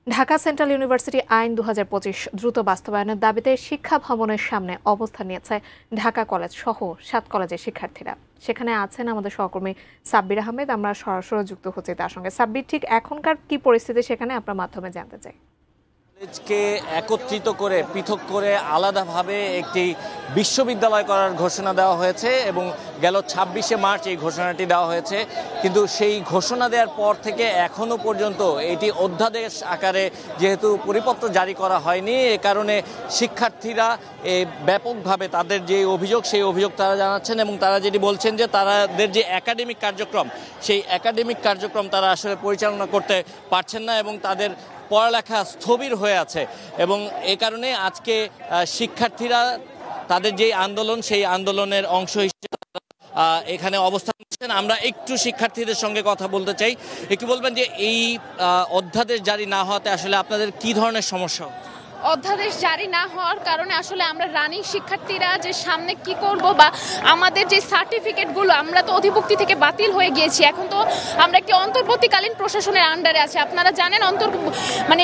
Dhaka central university আইন ২০২৫ দ্রুত বাস্তবায়নের দাবিতে শিক্ষা ভবনের সামনে অবস্থান নিয়েছে ঢাকা কলেজ সহ ৭ কলেজের শিক্ষার্থীরা। সেখানে আছেন আমাদের সহকর্মী সাব্বির আহমেদ। আমরা সরাসরি যুক্ত হচ্ছি তার সঙ্গে। সাব্বির, ঠিক এখনকার কি পরিস্থিতি সেখানে আপনার মাধ্যমে জানতে চাই। কলেজকে একত্রিত করে পৃথক করে আলাদাভাবে একটি বিশ্ববিদ্যালয় করার ঘোষণা দেওয়া হয়েছে এবং গেল ২৬শে মার্চ এই ঘোষণাটি দেওয়া হয়েছে। কিন্তু সেই ঘোষণা দেওয়ার পর থেকে এখনো পর্যন্ত এটি অধ্যাদেশ আকারে যেহেতু পরিপত্র জারি করা হয়নি, এ কারণে শিক্ষার্থীরা ব্যাপকভাবে তাদের যে অভিযোগ সেই অভিযোগ তারা জানাচ্ছেন এবং তারা যেটি বলছেন যে তাদের যে একাডেমিক কার্যক্রম সেই একাডেমিক কার্যক্রম তারা আসলে পরিচালনা করতে পারছেন না এবং তাদের পড়ালেখা স্থবির হয়ে আছে। এবং এ কারণে আজকে শিক্ষার্থীরা তাদের যে আন্দোলন সেই আন্দোলনের অংশ হিসেবে এখানে অবস্থান করছেন। আমরা একটু শিক্ষার্থীদের সঙ্গে কথা বলতে চাই। একটু বলবেন যে এই অধ্যাদেশ জারি না হওয়াতে আসলে আপনাদের কি ধরনের সমস্যা? অধ্যাদেশ জারি না হওয়ার কারণে আসলে আমরা রানিং শিক্ষার্থীরা যে সামনে কি করব বা আমাদের যে সার্টিফিকেটগুলো, আমরা তো অধিভুক্তি থেকে বাতিল হয়ে গিয়েছি, এখন তো আমরা একটি অন্তর্বর্তীকালীন প্রশাসনের আন্ডারে আছি। আপনারা জানেন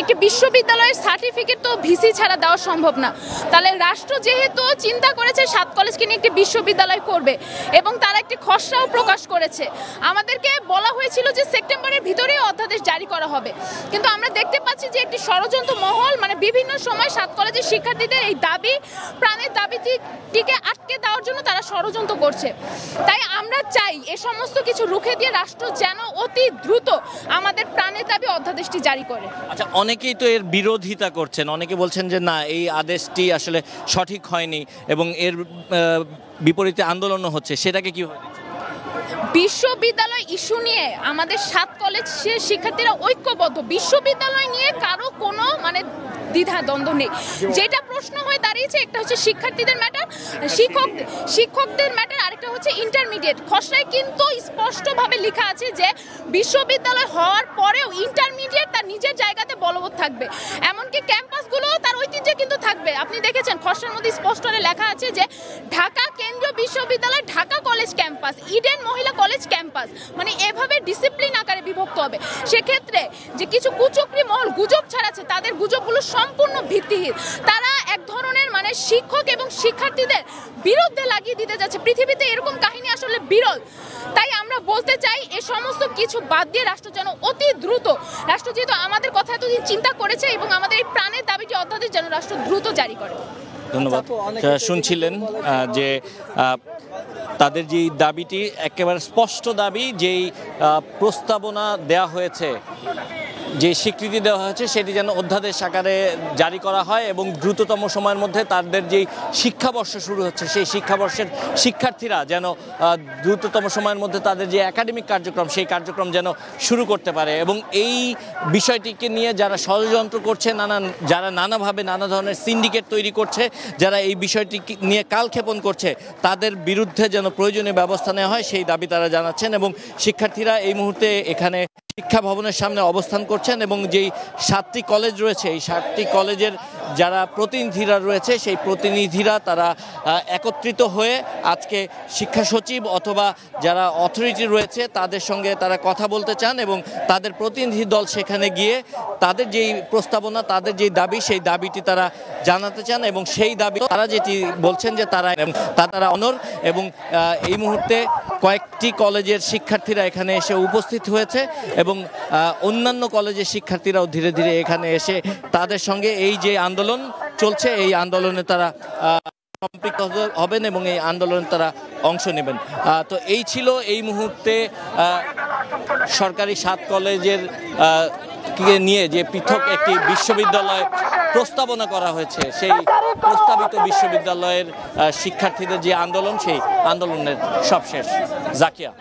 একটি বিশ্ববিদ্যালয়ের সার্টিফিকেট তো ভিসি ছাড়া দেওয়া সম্ভব না। তাহলে রাষ্ট্র যেহেতু চিন্তা করেছে ৭ কলেজকে নিয়ে একটি বিশ্ববিদ্যালয় করবে এবং তারা একটি খসড়াও প্রকাশ করেছে, আমাদেরকে বলা হয়েছিল যে সেপ্টেম্বরের ভিতরেই অধ্যাদেশ জারি করা হবে। কিন্তু আমরা দেখতে পাচ্ছি যে একটি ষড়যন্ত্র মহল বিভিন্ন সময় ৭ কলেজের শিক্ষার্থীদের এই দাবি, প্রাণের দাবিটিকে আটকে দেওয়ার জন্য তারা ষড়যন্ত্র করছে। তাই আমরা চাই এ সমস্ত কিছু রুখে দিয়ে রাষ্ট্র যেন অতি দ্রুত আমাদের প্রাণের দাবি অধ্যাদেশটি জারি করে। আচ্ছা, অনেকেই তো এর বিরোধিতা করছেন, অনেকে বলছেন যে না, এই আদেশটি আসলে সঠিক হয়নি এবং এর বিপরীতে আন্দোলনও হচ্ছে, সেটাকে কি হয়? বিশ্ববিদ্যালয় ইস্যু নিয়ে আমাদের ৭ কলেজের শিক্ষার্থীরা ঐক্যবদ্ধ। বিশ্ববিদ্যালয় নিয়ে কারো কোনো দ্বিধা দ্বন্দ্ব নেই। যেটা প্রশ্ন হয়ে দাঁড়িয়েছে, একটা হচ্ছে শিক্ষার্থীদের ম্যাটার, শিক্ষকদের ম্যাটার, আরেকটা হচ্ছে ইন্টারমিডিয়েট। খসড়ায় কিন্তু স্পষ্টভাবে লেখা আছে যে বিশ্ববিদ্যালয় হওয়ার পরেও ইন্টারমিডিয়েট তার নিজের জায়গাতে বলবৎ থাকবে, এমনকি ক্যাম্পাসগুলোও তার ঐতিহ্যে কিন্তু থাকবে। আপনি দেখেছেন খসড়ার মধ্যে স্পষ্ট লেখা আছে যে ঢাকা কেন্দ্রীয় বিশ্ববিদ্যালয়, ঢাকা কলেজ ক্যাম্পাস, ইডেন মহিলা কলেজ ক্যাম্পাস, এভাবে ডিসিপ্লিন আকারে বিভক্ত হবে। সেক্ষেত্রে যে কিছু কুচক্রী মহল গুজব ছড়াচ্ছে, তাদের গুজবগুলো সম্পূর্ণ ভিত্তিহীন। তারা এক ধরনের শিক্ষক এবং শিক্ষার্থীদের বিরুদ্ধে লাগিয়ে দিতে যাচ্ছে। পৃথিবীতে এরকম কাহিনী আসলে বিরল। তাই আমরা বলতে চাই এ সমস্ত কিছু বাদ দিয়ে রাষ্ট্র যেন অতি দ্রুত, রাষ্ট্র যেহেতু আমাদের কথা এতদিন চিন্তা করেছে এবং আমাদের এই প্রাণের দাবিটি অধ্যাদেশ যেন রাষ্ট্র দ্রুত জারি করে। ধন্যবাদ। শুনছিলেন যে তাদের যে দাবিটি একেবারে স্পষ্ট দাবি, যেই প্রস্তাবনা দেওয়া হয়েছে, যে স্বীকৃতি দেওয়া হয়েছে সেটি যেন অধ্যাদেশ আকারে জারি করা হয় এবং দ্রুততম সময়ের মধ্যে তাদের যেই শিক্ষাবর্ষ শুরু হচ্ছে সেই শিক্ষাবর্ষের শিক্ষার্থীরা যেন দ্রুততম সময়ের মধ্যে তাদের যে একাডেমিক কার্যক্রম সেই কার্যক্রম যেন শুরু করতে পারে। এবং এই বিষয়টিকে নিয়ে যারা ষড়যন্ত্র করছে, যারা নানাভাবে নানা ধরনের সিন্ডিকেট তৈরি করছে, যারা এই বিষয়টি নিয়ে কালক্ষেপণ করছে, তাদের বিরুদ্ধে যেন প্রয়োজনীয় ব্যবস্থা নেওয়া হয় সেই দাবি তারা জানাচ্ছেন। এবং শিক্ষার্থীরা এই মুহূর্তে এখানে শিক্ষা ভবনের সামনে অবস্থান করছেন এবং যেই ৭টি কলেজ রয়েছে এই ৭টি কলেজের যারা প্রতিনিধিরা রয়েছে সেই প্রতিনিধিরা তারা একত্রিত হয়ে আজকে শিক্ষা সচিব অথবা যারা অথরিটি রয়েছে তাদের সঙ্গে তারা কথা বলতে চান এবং তাদের প্রতিনিধি দল সেখানে গিয়ে তাদের যেই প্রস্তাবনা, তাদের যেই দাবি সেই দাবিটি তারা জানাতে চান এবং সেই দাবি তারা যেটি বলছেন যে তারা অনর। এবং এই মুহূর্তে কয়েকটি কলেজের শিক্ষার্থীরা এখানে এসে উপস্থিত হয়েছে এবং অন্যান্য কলেজের শিক্ষার্থীরাও ধীরে ধীরে এখানে এসে তাদের সঙ্গে এই যে আন্দোলন চলছে এই আন্দোলনে তারা সম্পৃক্ত হবেন এবং এই আন্দোলনে তারা অংশ নেবেন। তো এই ছিল এই মুহূর্তে সরকারি ৭ কলেজের নিয়ে যে পৃথক একটি বিশ্ববিদ্যালয় প্রস্তাবনা করা হয়েছে, সেই প্রস্তাবিত বিশ্ববিদ্যালয়ের শিক্ষার্থীদের যে আন্দোলন সেই আন্দোলনের সবশেষ। জাকিয়া।